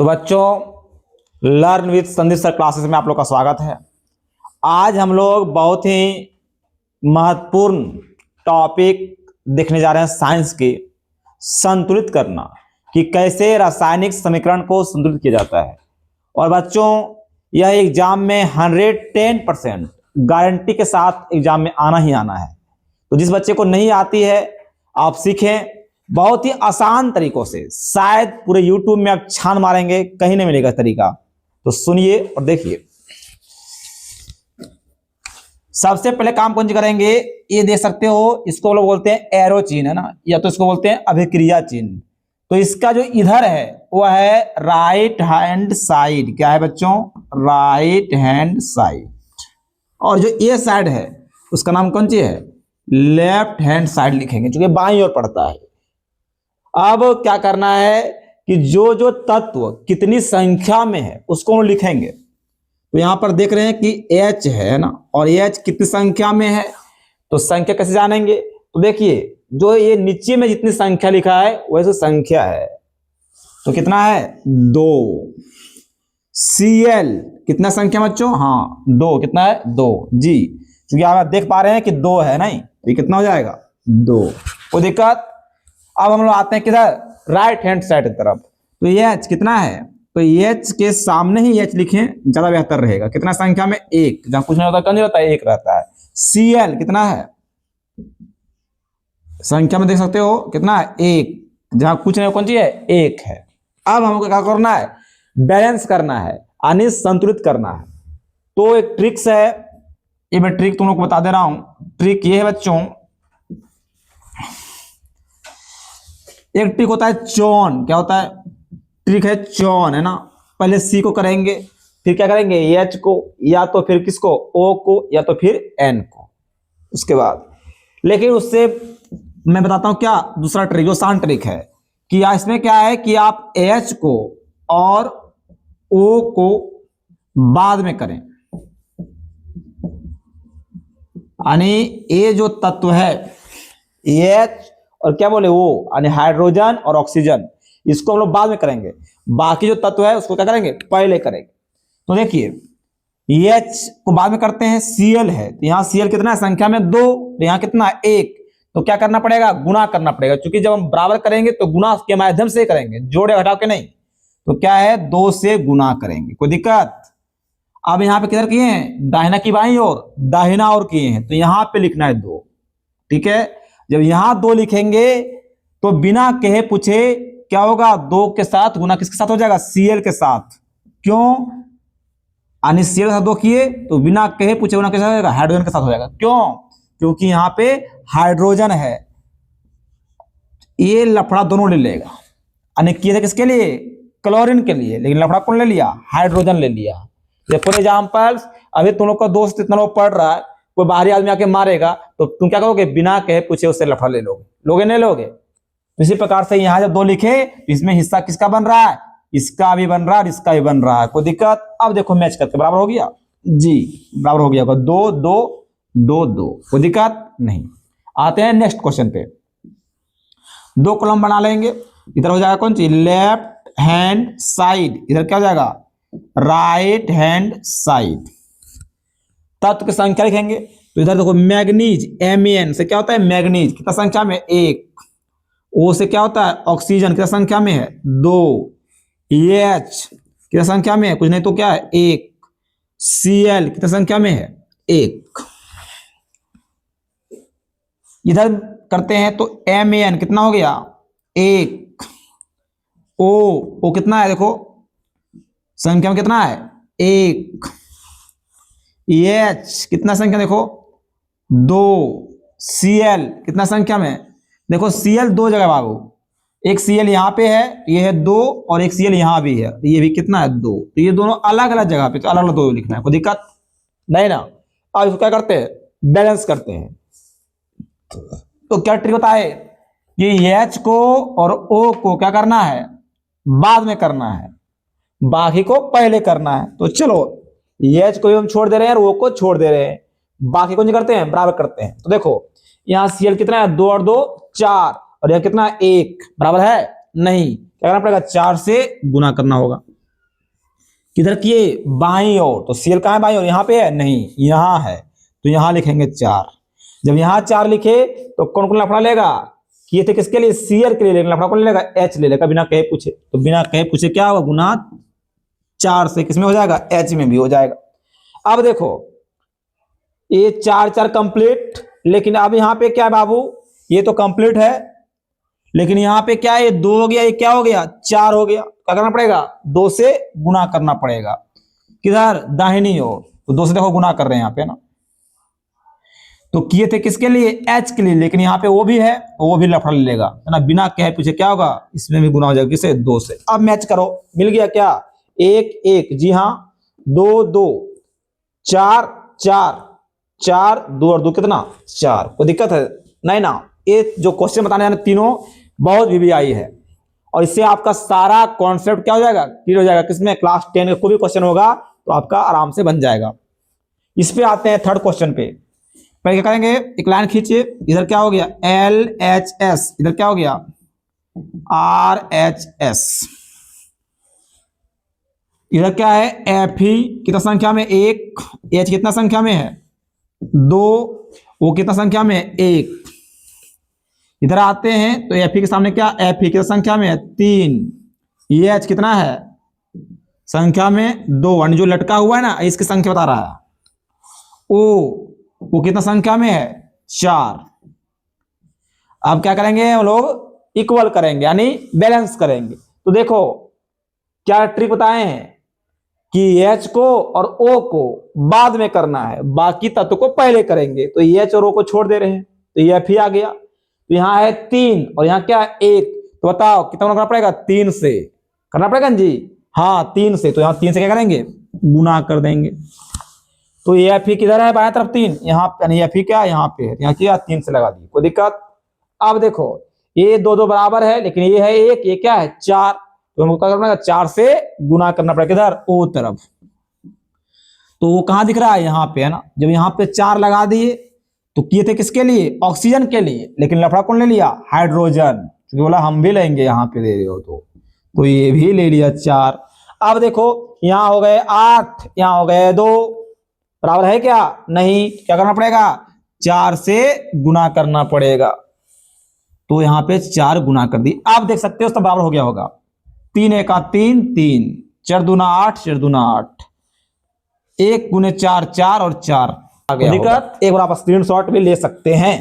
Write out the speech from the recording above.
तो बच्चों, learn with Sandeep sir classes में आप लोग का स्वागत है। आज हम लोग बहुत ही महत्वपूर्ण टॉपिक देखने जा रहे हैं साइंस के, संतुलित करना, कि कैसे रासायनिक समीकरण को संतुलित किया जाता है। और बच्चों, यह एग्जाम में 110% गारंटी के साथ एग्जाम में आना ही आना है। तो जिस बच्चे को नहीं आती है, आप सीखें बहुत ही आसान तरीकों से। शायद पूरे YouTube में आप छान मारेंगे, कहीं नहीं मिलेगा तरीका। तो सुनिए और देखिए। सबसे पहले काम कौन सी करेंगे, ये देख सकते हो, इसको लोग बोलते हैं एरो चिन्ह, है ना, या तो इसको बोलते हैं अभिक्रिया चिन्ह। तो इसका जो इधर है वह है राइट हैंड साइड। क्या है बच्चों? Right hand side. और जो ये साइड है उसका नाम कौन सी है? लेफ्ट हैंड साइड लिखेंगे, जो कि बाईं ओर पड़ता है। अब क्या करना है कि जो जो तत्व कितनी संख्या में है उसको हम लिखेंगे। तो यहां पर देख रहे हैं कि H है ना, और H कितनी संख्या में है, तो संख्या कैसे जानेंगे? तो देखिए, जो ये नीचे में जितनी संख्या लिखा है वैसे संख्या है, तो कितना है? 2। Cl कितना संख्या बच्चों? हाँ 2। कितना है? 2 जी, क्योंकि आप देख पा रहे हैं कि 2 है, नहीं, ये कितना हो जाएगा? 2। कोई दिक्कत? अब हम लोग आते हैं किधर? राइट हैंड साइड की तरफ। तो H कितना है? तो H के सामने ही H लिखें, ज्यादा बेहतर रहेगा। कितना संख्या में? 1। जहां कुछ नहीं होता कौन रहता है? 1 रहता है। Cl कितना है? संख्या में देख सकते हो कितना है? 1। जहां कुछ नहीं कौन सी है? 1 है। अब हमको क्या करना है? बैलेंस करना है, यानी संतुलित करना है। तो एक ट्रिक्स है, ये मैं ट्रिक तुम लोग को बता दे रहा हूं। ट्रिक ये है बच्चों, एक ट्रिक होता है चौन। क्या होता है? ट्रिक है चौन, है ना। पहले C को करेंगे, फिर क्या करेंगे? H को, या तो फिर किसको? O को, या तो फिर N को। उसके बाद लेकिन उससे मैं बताता हूं क्या दूसरा ट्रिक, जो आसान ट्रिक है, कि इसमें क्या है कि आप H को और O को बाद में करें। यानी ये जो तत्व है H और क्या बोले O, यानी हाइड्रोजन और ऑक्सीजन, इसको हम लोग बाद में करेंगे। बाकी जो तत्व है उसको क्या करेंगे? पहले करेंगे। तो देखिए, H को बाद में करते हैं। Cl है, तो यहाँ Cl कितना है संख्या में? 2। तो यहाँ कितना है? 1। तो क्या करना पड़ेगा? गुना करना पड़ेगा, क्योंकि जब हम बराबर करेंगे तो गुना के माध्यम से करेंगे, जोड़े घटाव के नहीं। तो क्या है? 2 से गुना करेंगे। कोई दिक्कत? अब यहाँ पे किधर किए हैं? दाहिना की बाईं ओर, दाहिना ओर किए हैं, तो यहाँ पे लिखना है 2। ठीक है। जब यहाँ 2 लिखेंगे तो बिना कहे पूछे क्या होगा? 2 के साथ गुना किसके साथ हो जाएगा? Cl के साथ। क्यों? यानी Cl के साथ 2 किए तो बिना कहे पूछे गुना किसके साथ हो जाएगा? हाइड्रोजन के साथ हो जाएगा। क्यों? क्योंकि यहाँ पे हाइड्रोजन है। ये लफड़ा दोनों ले लेगा। यानी किए थे किसके लिए? क्लोरीन के लिए, लेकिन लफड़ा कौन ले लिया? हाइड्रोजन ले लिया। फॉर एग्जाम्पल, अभी तुम लोग का दोस्त इतना लोग पढ़ रहा है, कोई बाहरी आदमी आके मारेगा तो तुम क्या करोगे? बिना कहे पूछे उससे लफड़ा ले लोगे। लोगे नहीं लोगे? इसी प्रकार से यहाँ जब 2 लिखे तो इसमें हिस्सा किसका बन रहा है? इसका भी बन रहा है और इसका भी बन रहा है। कोई दिक्कत? अब देखो मैच करके बराबर हो गया जी, बराबर हो गया। 2 2 2 2। कोई दिक्कत नहीं। आते हैं नेक्स्ट क्वेश्चन पे। 2 कॉलम बना लेंगे। इधर हो जाएगा कौन सी? Left hand side. इधर क्या हो जाएगा? Right hand side. तत्व की संख्या लिखेंगे। तो इधर देखो, मैग्नीज, Man से क्या होता है? मैग्नीज। कितना संख्या में? 1। O से क्या होता है? ऑक्सीजन। कितना संख्या में है? 2। H कितना संख्या में है? कुछ नहीं तो क्या है? 1। Cl कितना संख्या में है? 1। इधर करते हैं तो Man कितना हो गया? 1। O कितना है? देखो संख्या में कितना है? 1। H कितना संख्या? देखो 2। Cl कितना संख्या में? देखो Cl 2 जगह बाबू, एक Cl यहाँ पे है, ये है 2, और एक Cl यहाँ भी है, ये भी कितना है? 2। तो ये दोनों अलग अलग जगह पे, तो अलग अलग 2 लिखना है। कोई दिक्कत नहीं ना। अब इसको क्या करते हैं? बैलेंस करते हैं। तो क्या ट्रिक होता है कि H को और O को क्या करना है? बाद में करना है, बाकी को पहले करना है। तो चलो, H को हम छोड़ दे रहे हैं और O को छोड़ दे रहे हैं, बाकी को नहीं करते हैं, बराबर करते हैं। तो देखो यहाँ Cl कितना है? 2 और 2 4, और यह कितना? 1। बराबर है? नहीं, क्या करना पड़ेगा? 4 से गुना करना होगा। किधर किए, बाईं ओर। तो सीएल कहाँ है, बाईं ओर, यहाँ पे है नहीं, यहाँ है, तो यहाँ लिखेंगे 4। जब यहाँ 4 लिखे तो कौन कौन लफड़ा लेगा, किए थे किसके लिए, सीएल के लिए, लेकिन लफड़ा कौन लेगा, एच ले लेगा बिना कहे पूछे। तो बिना कहे पूछे क्या होगा, गुना 4 से किसमें हो जाएगा, एच में भी हो जाएगा। अब देखो ये 4 4 कंप्लीट, लेकिन अब यहाँ पे क्या है बाबू, ये तो कंप्लीट है, लेकिन यहाँ पे क्या है, ये 2 हो गया, ये क्या हो गया, 4 हो गया। क्या करना पड़ेगा, 2 से गुना करना पड़ेगा, किधर, दाहिनी ओर। तो 2 से देखो गुना कर रहे हैं यहाँ पे ना, तो किए थे किसके लिए, एच के लिए, लेकिन यहाँ पे वो भी है, वो भी लफड़ा ले लेगा, है ना, बिना कहे पूछे क्या होगा, इसमें भी गुना हो जाएगा, किसे, 2 से। अब मैच करो, मिल गया क्या, 1 1, जी हाँ, 2 2, 4 4, 4 2 और 2 कितना, 4। कोई दिक्कत है नहीं ना। ये जो क्वेश्चन बताने हैं तीनों बहुत वीवीआई है, और इससे आपका सारा कॉन्सेप्ट क्या हो जाएगा, क्लियर हो जाएगा। किसमें, क्लास 10 का कोई भी क्वेश्चन होगा तो आपका आराम से बन जाएगा। इस पे आते हैं थर्ड क्वेश्चन पे। पहले क्या करेंगे, एक लाइन खींचिए, इधर क्या हो गया, LHS, इधर क्या हो गया, RHS, इधर क्या है, Fe कितना संख्या में, 1, H कितना संख्या में है, 2, वो कितना संख्या में है, 1। इधर आते हैं तो Fe के सामने क्या, Fe कितना संख्या में है, 3, ये H कितना है संख्या में, 2, और जो लटका हुआ है ना, इसकी संख्या बता रहा है। वो कितना संख्या में है, 4। अब क्या करेंगे हम लोग, इक्वल करेंगे, यानी बैलेंस करेंगे। तो देखो क्या ट्रिक बताए हैं कि H को और O को बाद में करना है, बाकी तत्व को पहले करेंगे। तो H और O को छोड़ दे रहे हैं, तो ये F ही आ गया। तो यहाँ है 3 और यहाँ क्या है 1, तो बताओ कितना करना पड़ेगा, 3 से करना पड़ेगा जी, हाँ 3 से। तो यहाँ 3 से क्या करेंगे, गुना कर देंगे। तो ये F किधर है, बाएं तरफ 3, यहाँ यानी F क्या यहाँ पे है, यहाँ किया 3 से लगा दी, कोई दिक्कत। अब देखो ये 2 2 बराबर है, लेकिन ये है 1, ये क्या है 4, तो हमको क्या करना है, 4 से गुना करना पड़ेगा, किधर, O तरफ। तो वो कहाँ दिख रहा है, यहाँ पे है ना। जब यहाँ पे 4 लगा दिए तो किए थे किसके लिए, ऑक्सीजन के लिए, लेकिन लफड़ा कौन ले लिया, हाइड्रोजन, क्योंकि बोला हम भी लेंगे, यहाँ पे दे रहे हो तो ये भी ले लिया 4। अब देखो यहाँ हो गए 8, यहाँ हो गए 2, बराबर है क्या, नहीं, क्या करना पड़ेगा, 4 से गुना करना पड़ेगा। तो यहाँ पे 4 गुना कर दी, आप देख सकते हो तो बराबर हो गया होगा, 3 1 3 3, 4 दूना 8, 4 दूना 8, 1 गुने 4 4 और 4 आ गया। दिक्कत, एक बार आप स्क्रीनशॉट भी ले सकते हैं।